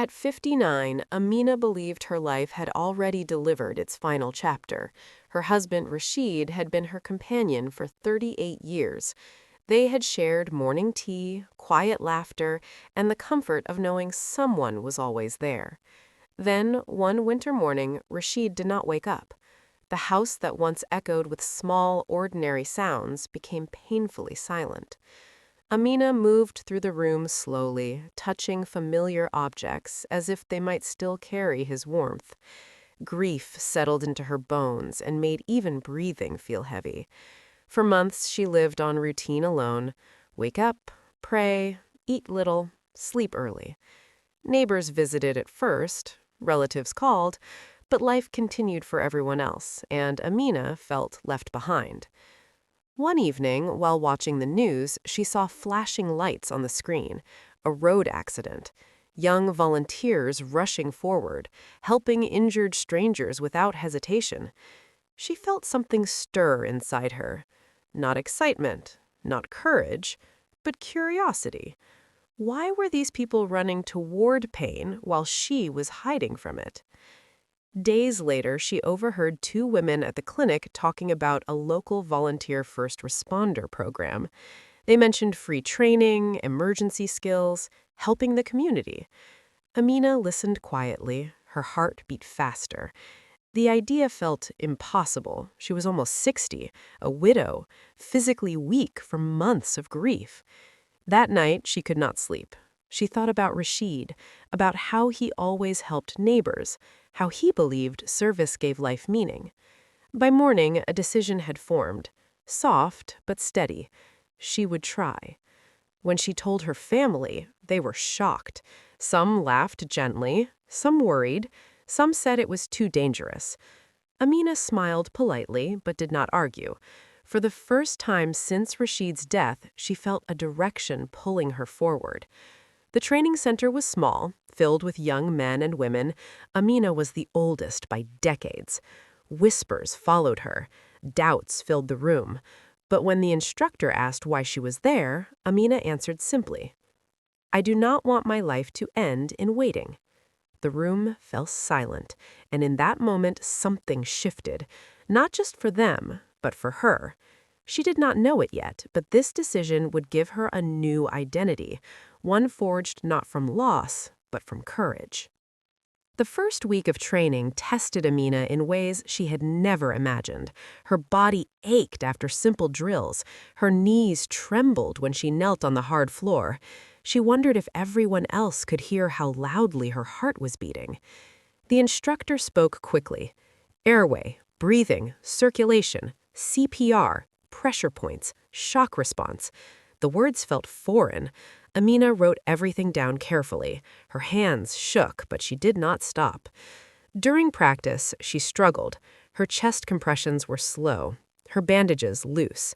At 59, Amina believed her life had already delivered its final chapter. Her husband, Rashid, had been her companion for 38 years. They had shared morning tea, quiet laughter, and the comfort of knowing someone was always there. Then, one winter morning, Rashid did not wake up. The house that once echoed with small, ordinary sounds became painfully silent. Amina moved through the room slowly, touching familiar objects as if they might still carry his warmth. Grief settled into her bones and made even breathing feel heavy. For months she lived on routine alone: wake up, pray, eat little, sleep early. Neighbors visited at first, relatives called, but life continued for everyone else, and Amina felt left behind. One evening, while watching the news, she saw flashing lights on the screen: a road accident. Young volunteers rushing forward, helping injured strangers without hesitation. She felt something stir inside her. Not excitement, not courage, but curiosity. Why were these people running toward pain while she was hiding from it? Days later, she overheard two women at the clinic talking about a local volunteer first responder program. They mentioned free training, emergency skills, helping the community. Amina listened quietly. Her heart beat faster. The idea felt impossible. She was almost 60, a widow, physically weak from months of grief. That night, she could not sleep. She thought about Rashid, about how he always helped neighbors, how he believed service gave life meaning. By morning, a decision had formed, soft but steady. She would try. When she told her family, they were shocked. Some laughed gently, some worried, some said it was too dangerous. Amina smiled politely but did not argue. For the first time since Rashid's death, she felt a direction pulling her forward. The training center was small, filled with young men and women. Amina was the oldest by decades. Whispers followed her. Doubts filled the room. But when the instructor asked why she was there, Amina answered simply, "I do not want my life to end in waiting." The room fell silent, and in that moment something shifted, not just for them, but for her. She did not know it yet, but this decision would give her a new identity, one forged not from loss, but from courage. The first week of training tested Amina in ways she had never imagined. Her body ached after simple drills. Her knees trembled when she knelt on the hard floor. She wondered if everyone else could hear how loudly her heart was beating. The instructor spoke quickly. Airway, breathing, circulation, CPR, pressure points, shock response. The words felt foreign. Amina wrote everything down carefully. Her hands shook, but she did not stop. During practice, she struggled. Her chest compressions were slow, her bandages loose.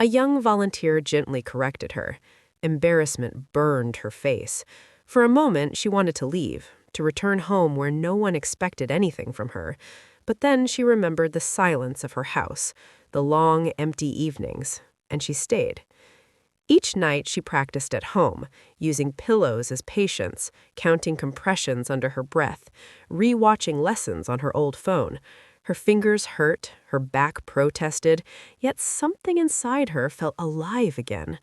A young volunteer gently corrected her. Embarrassment burned her face. For a moment, she wanted to leave, to return home where no one expected anything from her. But then she remembered the silence of her house, the long, empty evenings, and she stayed. Each night she practiced at home, using pillows as patients, counting compressions under her breath, re-watching lessons on her old phone. Her fingers hurt, her back protested, yet something inside her felt alive again.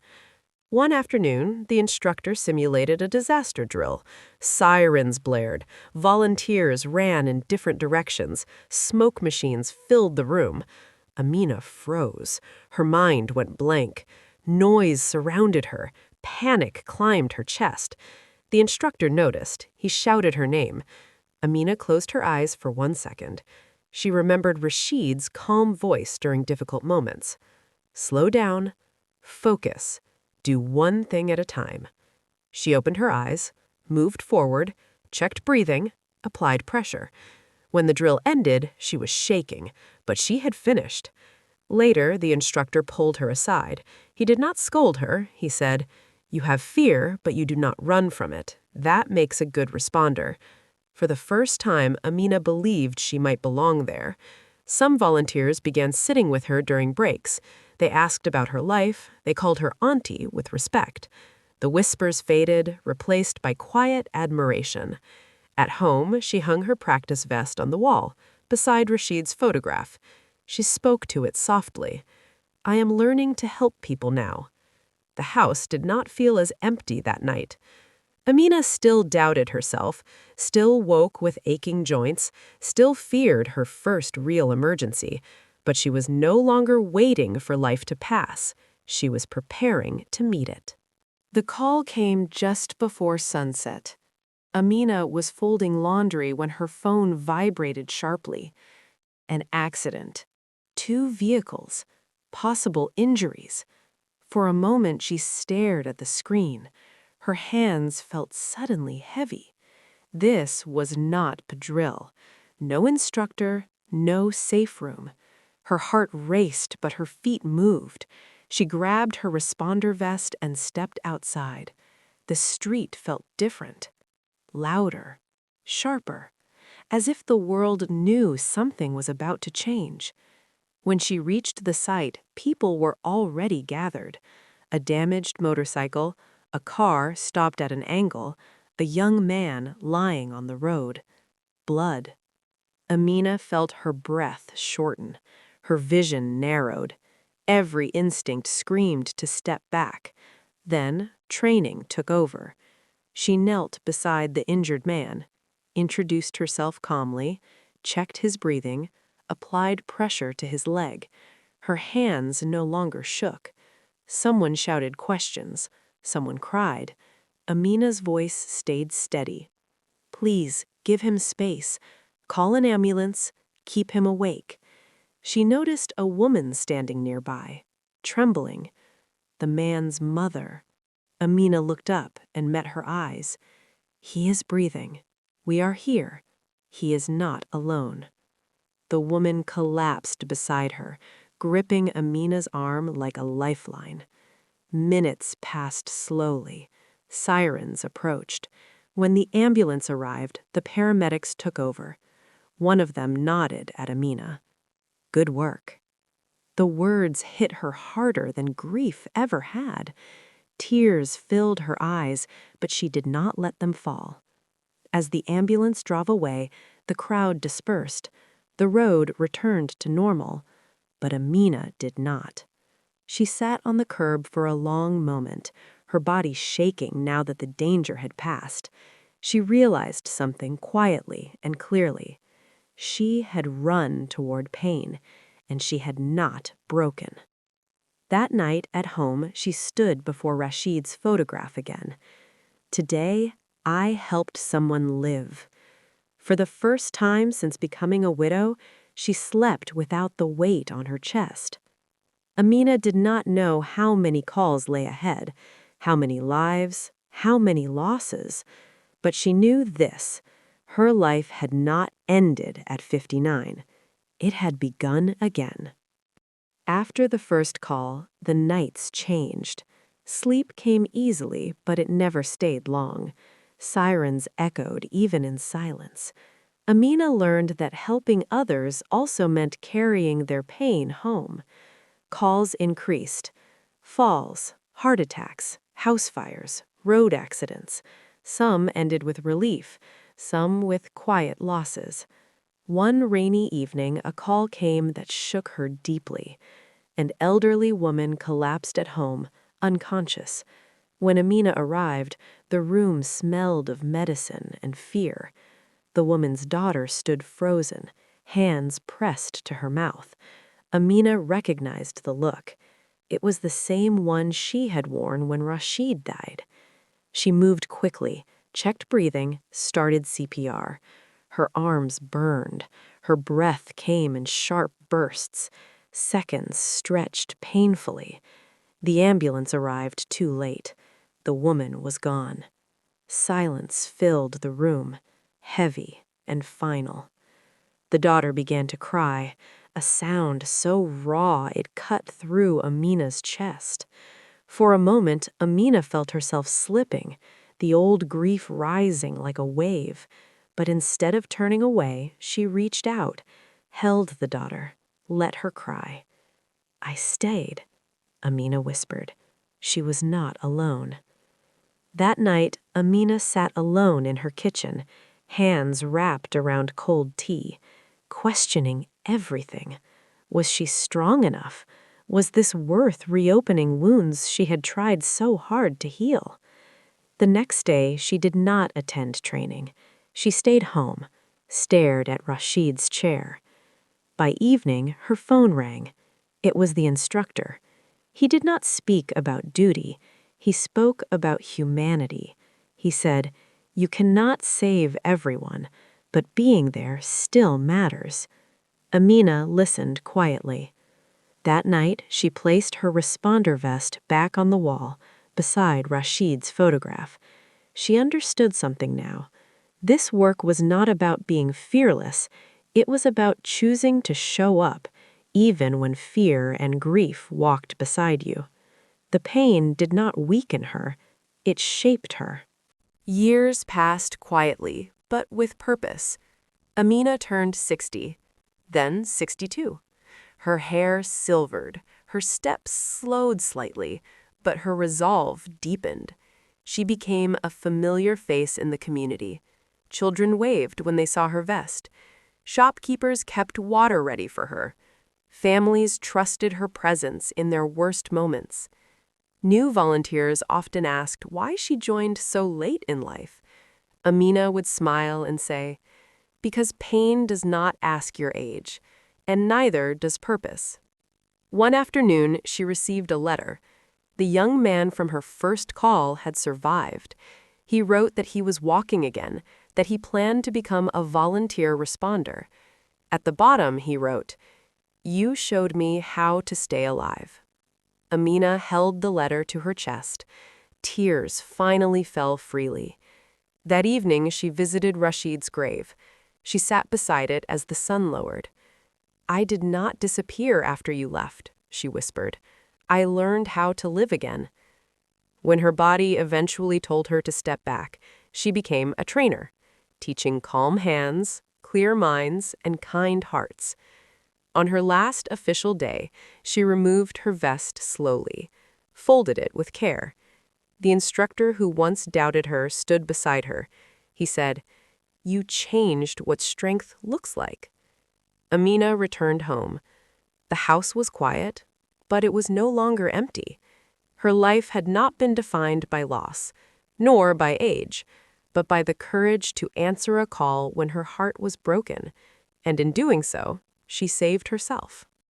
One afternoon, the instructor simulated a disaster drill. Sirens blared, volunteers ran in different directions, smoke machines filled the room. Amina froze. Her mind went blank. Noise surrounded her. Panic climbed her chest. The instructor noticed. He shouted her name. Amina closed her eyes for 1 second. She remembered Rashid's calm voice during difficult moments. Slow down. Focus. Do one thing at a time. She opened her eyes, moved forward, checked breathing, applied pressure. When the drill ended, she was shaking, but she had finished. Later, the instructor pulled her aside. He did not scold her. He said, "You have fear, but you do not run from it. That makes a good responder." For the first time, Amina believed she might belong there. Some volunteers began sitting with her during breaks. They asked about her life. They called her auntie with respect. The whispers faded, replaced by quiet admiration. At home, she hung her practice vest on the wall, beside Rashid's photograph. She spoke to it softly. "I am learning to help people now." The house did not feel as empty that night. Amina still doubted herself, still woke with aching joints, still feared her first real emergency, but she was no longer waiting for life to pass. She was preparing to meet it. The call came just before sunset. Amina was folding laundry when her phone vibrated sharply. An accident. 2 vehicles. Possible injuries. For a moment she stared at the screen. Her hands felt suddenly heavy. This was not Padril. No instructor, no safe room. Her heart raced, but her feet moved. She grabbed her responder vest and stepped outside. The street felt different. Louder. Sharper. As if the world knew something was about to change. When she reached the site, people were already gathered. A damaged motorcycle, a car stopped at an angle, a young man lying on the road. Blood. Amina felt her breath shorten. Her vision narrowed. Every instinct screamed to step back. Then, training took over. She knelt beside the injured man, introduced herself calmly, checked his breathing, applied pressure to his leg. Her hands no longer shook. Someone shouted questions. Someone cried. Amina's voice stayed steady. "Please, give him space. Call an ambulance. Keep him awake." She noticed a woman standing nearby, trembling. The man's mother. Amina looked up and met her eyes. "He is breathing. We are here. He is not alone." The woman collapsed beside her, gripping Amina's arm like a lifeline. Minutes passed slowly. Sirens approached. When the ambulance arrived, the paramedics took over. One of them nodded at Amina. "Good work." The words hit her harder than grief ever had. Tears filled her eyes, but she did not let them fall. As the ambulance drove away, the crowd dispersed. The road returned to normal, but Amina did not. She sat on the curb for a long moment, her body shaking now that the danger had passed. She realized something quietly and clearly. She had run toward pain, and she had not broken. That night at home, she stood before Rashid's photograph again. "Today, I helped someone live." For the first time since becoming a widow, she slept without the weight on her chest. Amina did not know how many calls lay ahead, how many lives, how many losses, but she knew this: her life had not ended at 59. It had begun again. After the first call, the nights changed. Sleep came easily, but it never stayed long. Sirens echoed even in silence. Amina learned that helping others also meant carrying their pain home. Calls increased. Falls, heart attacks, house fires, road accidents. Some ended with relief, some with quiet losses. One rainy evening, a call came that shook her deeply. An elderly woman collapsed at home, unconscious. When Amina arrived, the room smelled of medicine and fear. The woman's daughter stood frozen, hands pressed to her mouth. Amina recognized the look. It was the same one she had worn when Rashid died. She moved quickly, checked breathing, started CPR. Her arms burned. Her breath came in sharp bursts. Seconds stretched painfully. The ambulance arrived too late. The woman was gone. Silence filled the room, heavy and final. The daughter began to cry, a sound so raw it cut through Amina's chest. For a moment, Amina felt herself slipping, the old grief rising like a wave. But instead of turning away, she reached out, held the daughter, let her cry. "I stayed," Amina whispered. She was not alone. That night, Amina sat alone in her kitchen, hands wrapped around cold tea, questioning everything. Was she strong enough? Was this worth reopening wounds she had tried so hard to heal? The next day, she did not attend training. She stayed home, stared at Rashid's chair. By evening, her phone rang. It was the instructor. He did not speak about duty. He spoke about humanity. He said, "You cannot save everyone, but being there still matters." Amina listened quietly. That night, she placed her responder vest back on the wall, beside Rashid's photograph. She understood something now. This work was not about being fearless. It was about choosing to show up, even when fear and grief walked beside you. The pain did not weaken her. It shaped her. Years passed quietly, but with purpose. Amina turned 60, then 62. Her hair silvered, her steps slowed slightly, but her resolve deepened. She became a familiar face in the community. Children waved when they saw her vest. Shopkeepers kept water ready for her. Families trusted her presence in their worst moments. New volunteers often asked why she joined so late in life. Amina would smile and say, "Because pain does not ask your age, and neither does purpose." One afternoon, she received a letter. The young man from her first call had survived. He wrote that he was walking again, that he planned to become a volunteer responder. At the bottom, he wrote, "You showed me how to stay alive." Amina held the letter to her chest. Tears finally fell freely. That evening, she visited Rashid's grave. She sat beside it as the sun lowered. "I did not disappear after you left," she whispered. "I learned how to live again." When her body eventually told her to step back, she became a trainer, teaching calm hands, clear minds, and kind hearts. On her last official day, she removed her vest slowly, folded it with care. The instructor who once doubted her stood beside her. He said, "You changed what strength looks like." Amina returned home. The house was quiet, but it was no longer empty. Her life had not been defined by loss, nor by age, but by the courage to answer a call when her heart was broken, and in doing so, she saved herself.